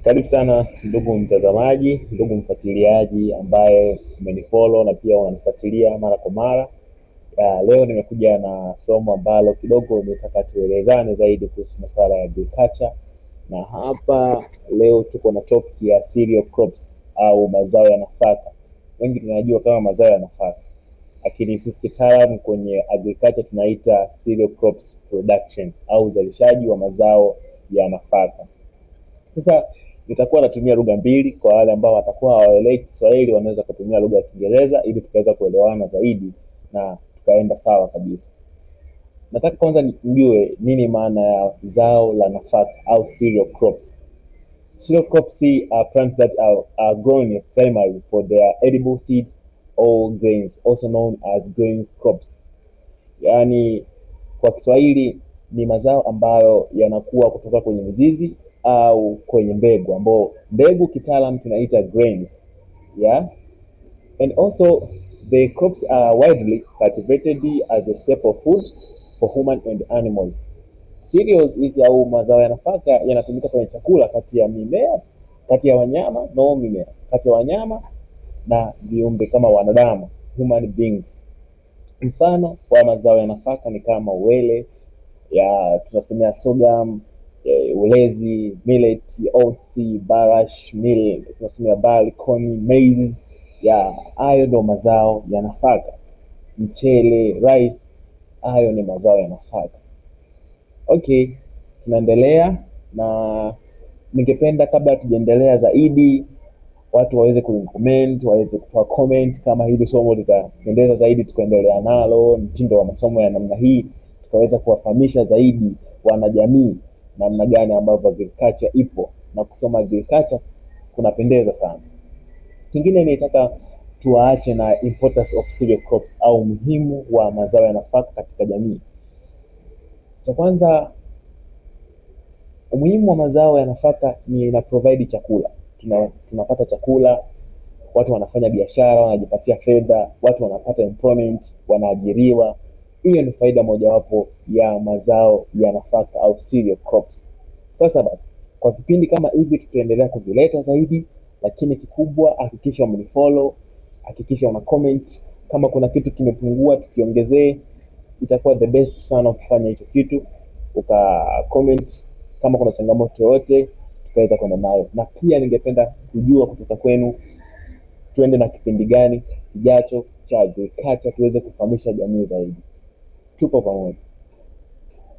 Karibu sana ndugu mtazamaji, ndugu mfuatiliaji ambaye umenifollow na pia unanifuatilia mara kwa mara. Leo nimekuja na somo ambalo kidogo nitataka tuelezane zaidi kuhusu masuala ya agriculture. Na hapa leo tuko na topic ya cereal crops au mazao ya nafaka. Wengi tunajua kama mazao ya nafaka, lakini sisi kitaalamu kwenye agriculture tunaita cereal crops production au uzalishaji wa mazao ya nafaka. Sasa nitakuwa natumia lugha mbili. Kwa wale ambao watakuwa hawaelewi Kiswahili wanaweza kutumia lugha ya Kiingereza ili tukaweza kuelewana zaidi na tukaenda sawa kabisa. Nataka kwanza nijue nini maana ya zao la nafaka au cereal crops. Cereal crops are plants that are grown primarily for their edible seeds or grains, also known as grain crops. Yaani kwa Kiswahili ni mazao ambayo yanakuwa kutoka kwenye mizizi au kwenye mbegu, ambao mbegu kitaalamu tunaita grains. And also the crops are widely cultivated as a staple food for human and animals. Cereals hizi au mazao ya nafaka yanatumika kwenye chakula kati ya wanyama na viumbe kama wanadamu, human beings. Mfano wa mazao ya nafaka ni kama uwele, tunasemea sorghum, ulezi, millet, oats, barash, meal, tunasemea barley, corn, maize. Hayo ndo mazao ya nafaka. Mchele, rice, hayo ni mazao ya nafaka. Okay, tunaendelea na ningependa kabla tujaendelea zaidi watu waweze kucomment, waweze kutoa comment kama hili somo litapendeza zaidi tukaendelea nalo, mtindo wa masomo ya namna hii, tukaweza kuwafahamisha zaidi wanajamii namna gani ambavyo agriculture ipo, na kusoma agriculture kunapendeza sana. Kingine nitaka tuache na importance of cereal crops au muhimu wa mazao ya nafaka katika jamii. Cha kwanza, umuhimu wa mazao ya nafaka ni ina provide chakula. Tunapata chakula, watu wanafanya biashara, wanajipatia fedha, watu wanapata employment, wanaajiriwa. Hiyo ni faida mojawapo ya mazao ya nafaka au cereal crops. Sasa basi, kwa vipindi kama hivi tutaendelea kuvileta zaidi, lakini kikubwa hakikisha umenifollow, hakikisha una comment. Kama kuna kitu kimepungua tukiongezee, itakuwa the best sana ukifanya hicho kitu, uka comment kama kuna changamoto yoyote tukaweza kwenda nayo. Na pia ningependa kujua kutoka kwenu tuende na kipindi gani kijacho cha agriculture tuweze kufahamisha jamii zaidi. Tupo pamoja.